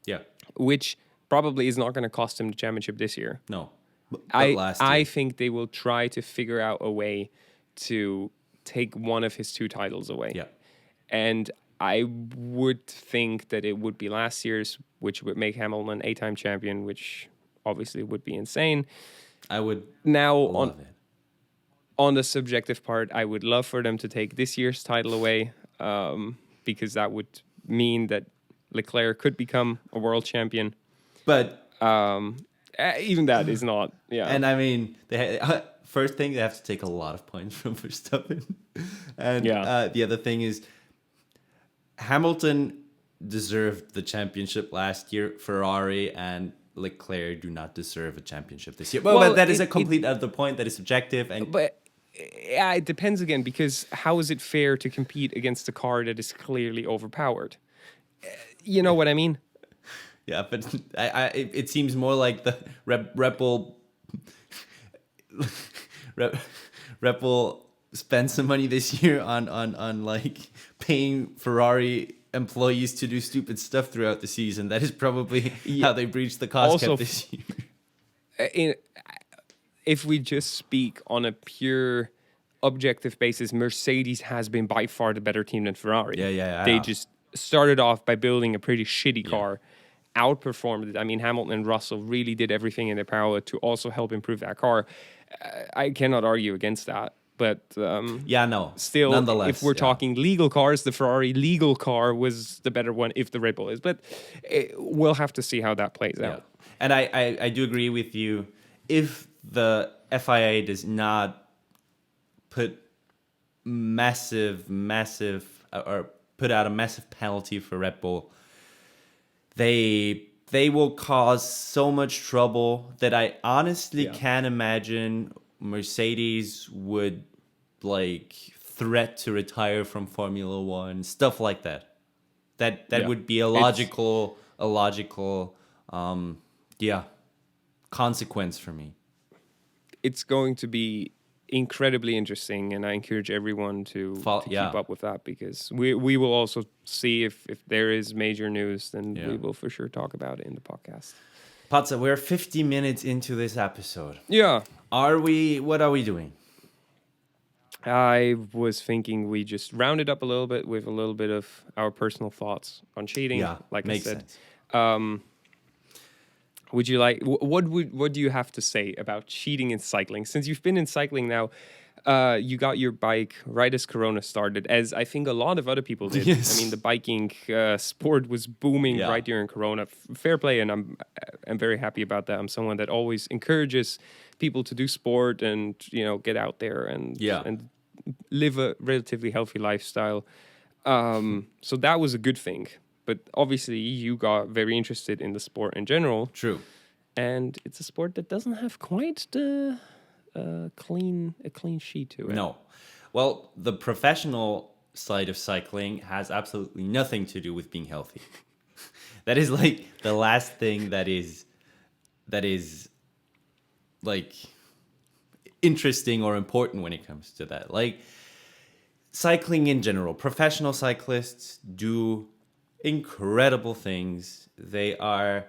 Yeah. Which probably is not going to cost him the championship this year. No. But I think they will try to figure out a way to take one of his 2 titles away. Yeah. And I would think that it would be last year's, which would make Hamilton an 8-time champion, which obviously would be insane. I would now love it. On the subjective part, I would love for them to take this year's title away, because that would mean that Leclerc could become a world champion. But even that is not. Yeah. And I mean, first thing, they have to take a lot of points from Verstappen. And the other thing is, Hamilton deserved the championship last year. Ferrari and Leclerc do not deserve a championship this year. But that is a complete other point that is subjective. But it depends again, because how is it fair to compete against a car that is clearly overpowered? You know what I mean? Yeah, but it seems more like the RedBull spent some money this year on like paying Ferrari employees to do stupid stuff throughout the season. That is probably how they breached the cost cap this year. If we just speak on a pure objective basis, Mercedes has been by far the better team than Ferrari. Yeah. They just started off by building a pretty shitty car, outperformed it. I mean, Hamilton and Russell really did everything in their power to also help improve that car. I cannot argue against that. But still, nonetheless, if we're talking legal cars, the Ferrari legal car was the better one if the Red Bull is. But we'll have to see how that plays out. And I do agree with you. If the FIA does not put or put out a massive penalty for Red Bull, they will cause so much trouble that I honestly can't imagine Mercedes would like threat to retire from Formula One, stuff like that. That would be a logical consequence for me. It's going to be incredibly interesting, and I encourage everyone to keep up with that, because we will also see if there is major news, then we will for sure talk about it in the podcast. Patsa, we're 50 minutes into this episode. Yeah. What are we doing? I was thinking we just round it up a little bit with a little bit of our personal thoughts on cheating. Yeah, like makes I said. sense. Would you like? What do you have to say about cheating in cycling? Since you've been in cycling now, you got your bike right as Corona started, as I think a lot of other people did. Yes. I mean, the biking sport was booming right during Corona. Fair play, and I'm very happy about that. I'm someone that always encourages people to do sport and get out there and live a relatively healthy lifestyle. So that was a good thing. But obviously, you got very interested in the sport in general. True. And it's a sport that doesn't have quite the clean sheet to it. No. Well, the professional side of cycling has absolutely nothing to do with being healthy. That is like the last thing that is like interesting or important when it comes to that. Like cycling in general, professional cyclists do incredible things. They are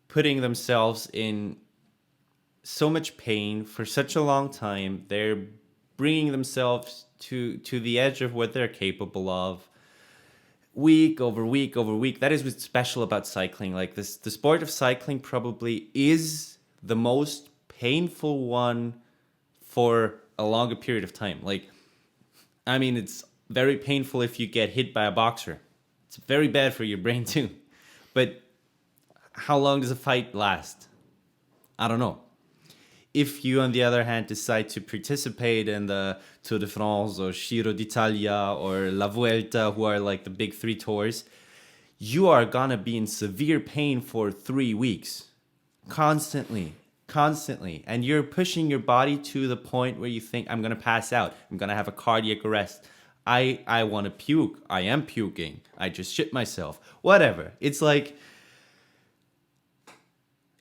putting themselves in so much pain for such a long time. They're bringing themselves to the edge of what they're capable of, week over week over week. That is what's special about cycling. Like this, the sport of cycling probably is the most painful one for a longer period of time. Like, I mean, it's very painful if you get hit by a boxer. It's very bad for your brain too. But how long does a fight last? I don't know. If you, on the other hand, decide to participate in the Tour de France or Giro d'Italia or La Vuelta, who are like the big three tours, you are gonna be in severe pain for 3 weeks. Constantly. And you're pushing your body to the point where you think, I'm gonna pass out. I'm gonna have a cardiac arrest. I want to puke. I am puking. I just shit myself. Whatever. It's like,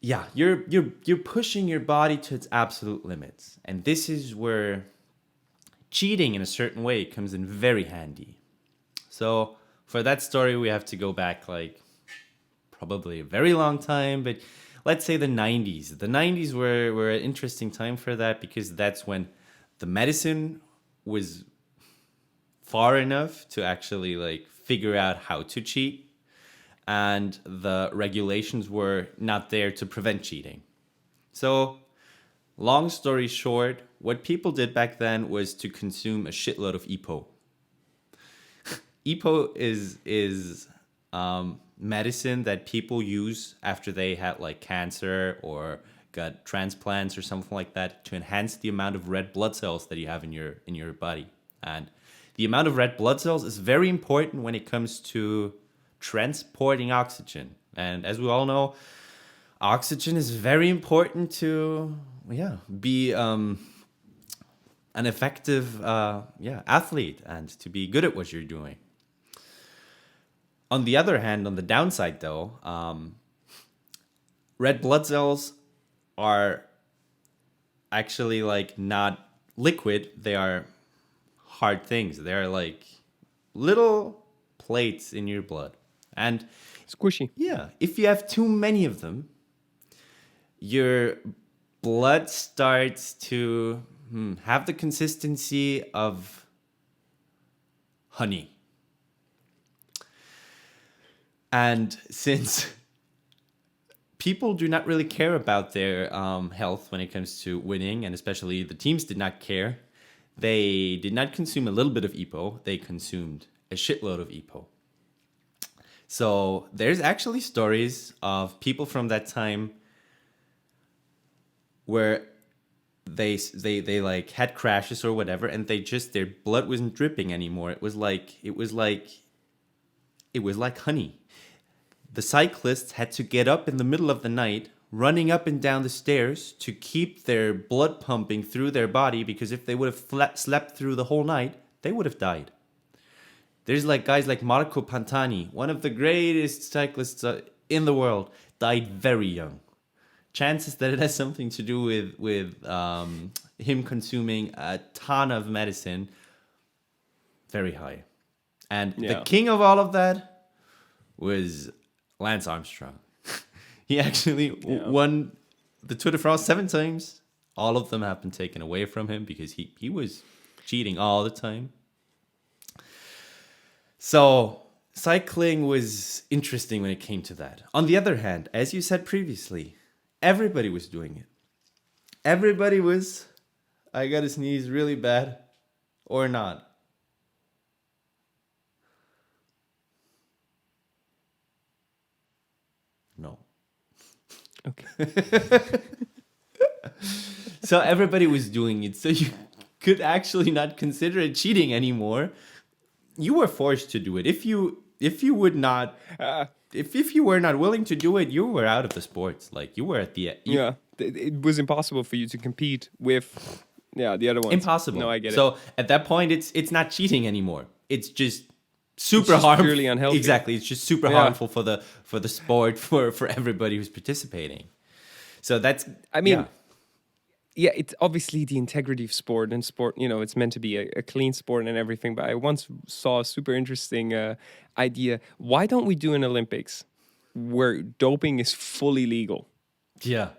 yeah, you're pushing your body to its absolute limits. And this is where cheating in a certain way comes in very handy. So for that story, we have to go back like probably a very long time, but let's say the 90s. The 90s were an interesting time for that, because that's when the medicine was far enough to actually like figure out how to cheat, and the regulations were not there to prevent cheating. So long story short, what people did back then was to consume a shitload of EPO. EPO is medicine that people use after they had like cancer or got transplants or something like that, to enhance the amount of red blood cells that you have in your body. And the amount of red blood cells is very important when it comes to transporting oxygen. And as we all know, oxygen is very important to be an effective athlete and to be good at what you're doing. On the other hand, on the downside though, red blood cells are actually like not liquid. They are hard things. They're like little plates in your blood. And squishy. Yeah, if you have too many of them, your blood starts to have the consistency of honey. And since people do not really care about their health when it comes to winning, and especially the teams did not care, they did not consume a little bit of EPO, they consumed a shitload of EPO. So there's actually stories of people from that time where they like had crashes or whatever, and their blood wasn't dripping anymore. It was like honey. The cyclists had to get up in the middle of the night, running up and down the stairs to keep their blood pumping through their body, because if they would have slept through the whole night, they would have died. There's like guys like Marco Pantani, one of the greatest cyclists in the world, died very young. chances that it has something to do with him consuming a ton of medicine, very high. And the king of all of that was Lance Armstrong. He actually won the Tour de France 7 times. All of them have been taken away from him because he was cheating all the time. So cycling was interesting when it came to that. On the other hand, as you said previously, everybody was doing it. Everybody was, I gotta sneeze really bad, or not. No. Okay. So everybody was doing it. So you could actually not consider it cheating anymore. You were forced to do it. If you would not, if you were not willing to do it, you were out of the sports. Like you were at the It was impossible for you to compete with the other ones. Impossible. No, I get it. So at that point, it's not cheating anymore. It's just super it's just harmful. purely unhealthy. Exactly. It's just super harmful for the sport for everybody who's participating. So that's. I mean. Yeah, it's obviously the integrity of sport, and sport, it's meant to be a clean sport and everything. But I once saw a super interesting idea. Why don't we do an Olympics where doping is fully legal? Yeah.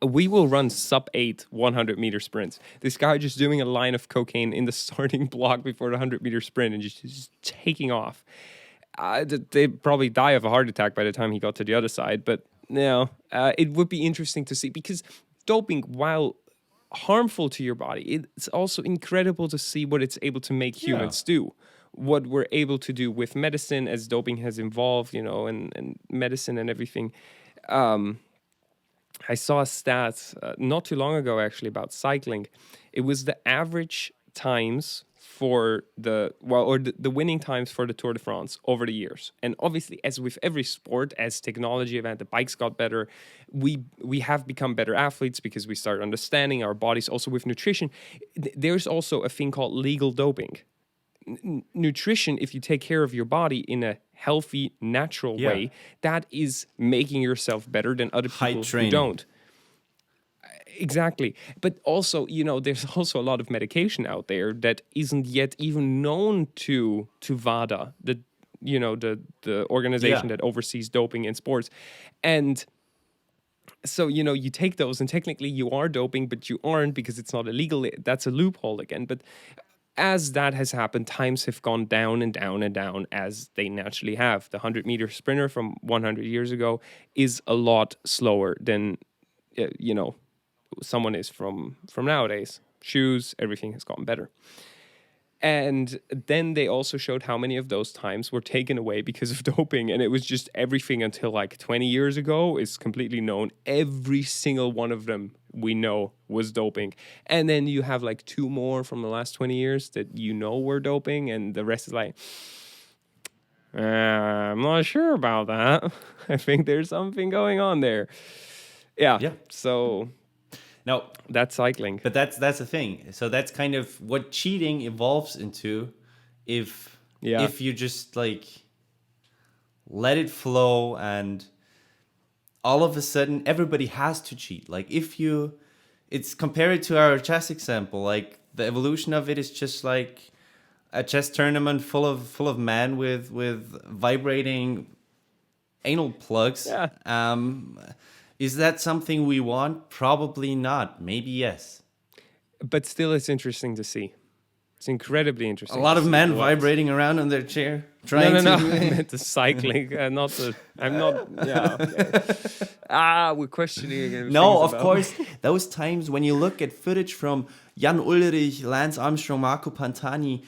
We will run sub-8 100-meter sprints. This guy just doing a line of cocaine in the starting block before the 100-meter sprint and just taking off. They'd probably die of a heart attack by the time he got to the other side. But it would be interesting to see, because doping, while harmful to your body, it's also incredible to see what it's able to make humans do. What we're able to do with medicine as doping has evolved, and medicine and everything. I saw a stat not too long ago, actually, about cycling. It was the average times for the winning times for the Tour de France over the years. And obviously, as with every sport, as technology advanced, the bikes got better, we have become better athletes because we start understanding our bodies. Also with nutrition, there's also a thing called legal doping. Nutrition, if you take care of your body in a healthy, natural way, that is making yourself better than other people who don't. Exactly. But also, there's also a lot of medication out there that isn't yet even known to WADA, the organization that oversees doping in sports. And so, you take those and technically you are doping, but you aren't because it's not illegal. That's a loophole again. But as that has happened, times have gone down and down and down, as they naturally have. The 100-meter sprinter from 100 years ago is a lot slower than, someone is from nowadays. Shoes, everything has gotten better. And then they also showed how many of those times were taken away because of doping. And it was just everything until like 20 years ago is completely known. Every single one of them we know was doping. And then you have like 2 more from the last 20 years that were doping. And the rest is like, I'm not sure about that. I think there's something going on there. Yeah. So no, that's cycling. But that's the thing. So that's kind of what cheating evolves into if you just like let it flow, and all of a sudden everybody has to cheat. Like it's compared to our chess example, like the evolution of it is just like a chess tournament full of men with vibrating anal plugs. Yeah. Is that something we want? Probably not. Maybe yes. But still, it's interesting to see. It's incredibly interesting. A lot of men vibrating around in their chair, trying to... No. I meant the cycling, not the... I'm not... Yeah, okay. We're questioning again. No, of course. Those times when you look at footage from Jan Ullrich, Lance Armstrong, Marco Pantani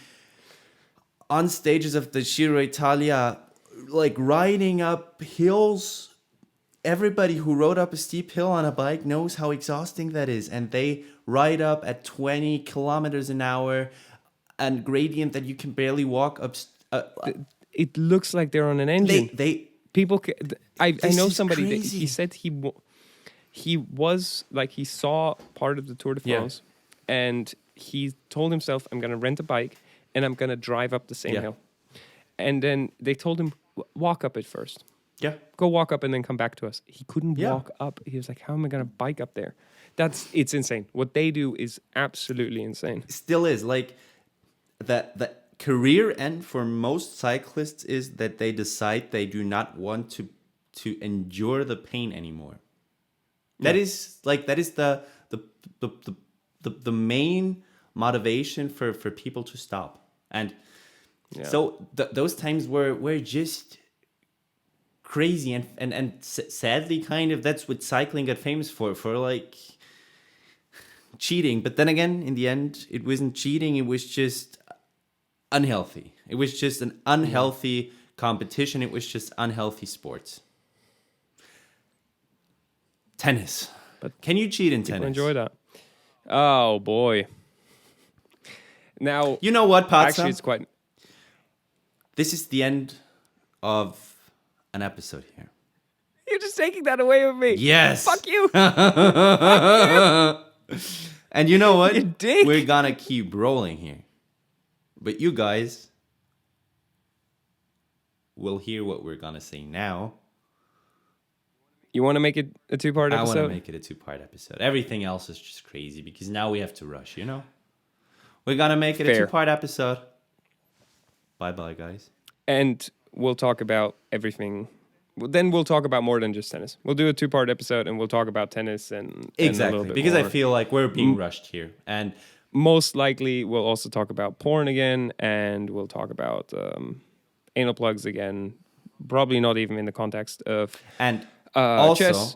on stages of the Giro Italia, like riding up hills... Everybody who rode up a steep hill on a bike knows how exhausting that is. And they ride up at 20 kilometers an hour, and gradient that you can barely walk up. It looks like they're on an engine. I know somebody that he said he was like, he saw part of the Tour de France, and he told himself, I'm going to rent a bike and I'm going to drive up the same hill. And then they told him, walk up it first. Yeah. Go walk up and then come back to us. He couldn't Yeah. walk up. He was like, how am I going to bike up there? It's insane. What they do is absolutely insane. Still is like the career end for most cyclists is that they decide they do not want to endure the pain anymore. That is the main motivation for people to stop. And so those times were just crazy and sadly kind of that's what cycling got famous for like cheating. But then again, in the end, it wasn't cheating, it was just unhealthy. It was just an unhealthy competition. It was just unhealthy sports. Tennis. But can you cheat in tennis? Enjoy that. Oh boy. Now you know what, Patsa? Actually, it's quite. This is the end of an episode here. You're just taking that away with me. Yes. Fuck you. And you know what? You dick. We're gonna keep rolling here. But you guys will hear what we're gonna say now. You want to make it a 2-part episode? I want to make it a 2-part episode. Everything else is just crazy because now we have to rush, you know? We're gonna make it Fair. a 2-part episode. Bye-bye, guys. And we'll talk about everything. Then we'll talk about more than just tennis. We'll do a 2-part episode and we'll talk about tennis and a Exactly, little bit because more. I feel like we're being rushed here. And Most likely, we'll also talk about porn again, and we'll talk about anal plugs again. Probably not even in the context of also, chess.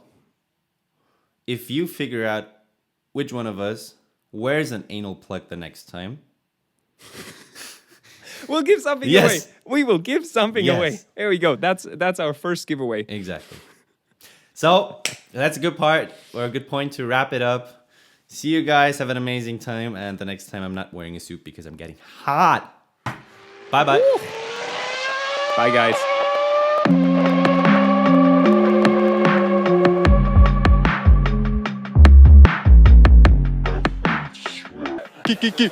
if you figure out which one of us wears an anal plug the next time, We'll give something Yes. away. We will give something Yes. away. There we go. That's our first giveaway. exactly. So that's a good part or a good point to wrap it up. See you guys. Have an amazing time. And the next time I'm not wearing a suit because I'm getting hot. Bye-bye. Bye, guys. Ki, ki, ki.